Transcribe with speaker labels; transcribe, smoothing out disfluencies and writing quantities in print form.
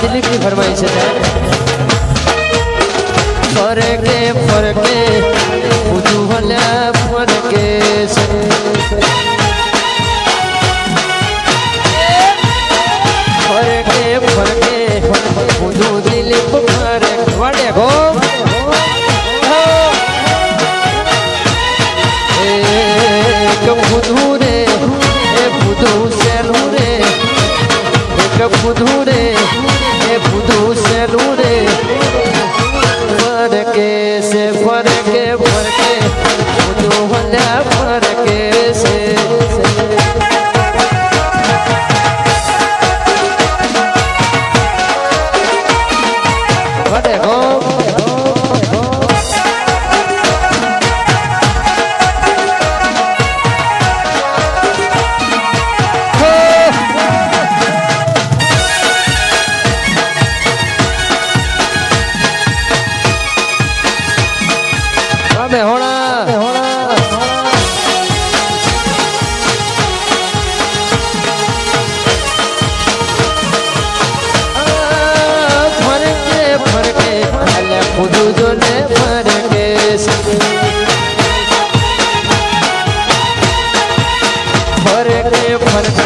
Speaker 1: दिलीप की फरमाइश है फरके फरके कुतूहला फरके से फरके फरके कुतू दिलीप फरके वाडे गो एक बुधू रे ए बुधू सेलू रे एक बुधू रे ए बुधू सेलू रे फरके से फरके फरके बुधू वाला फरके से वाडे गो फरके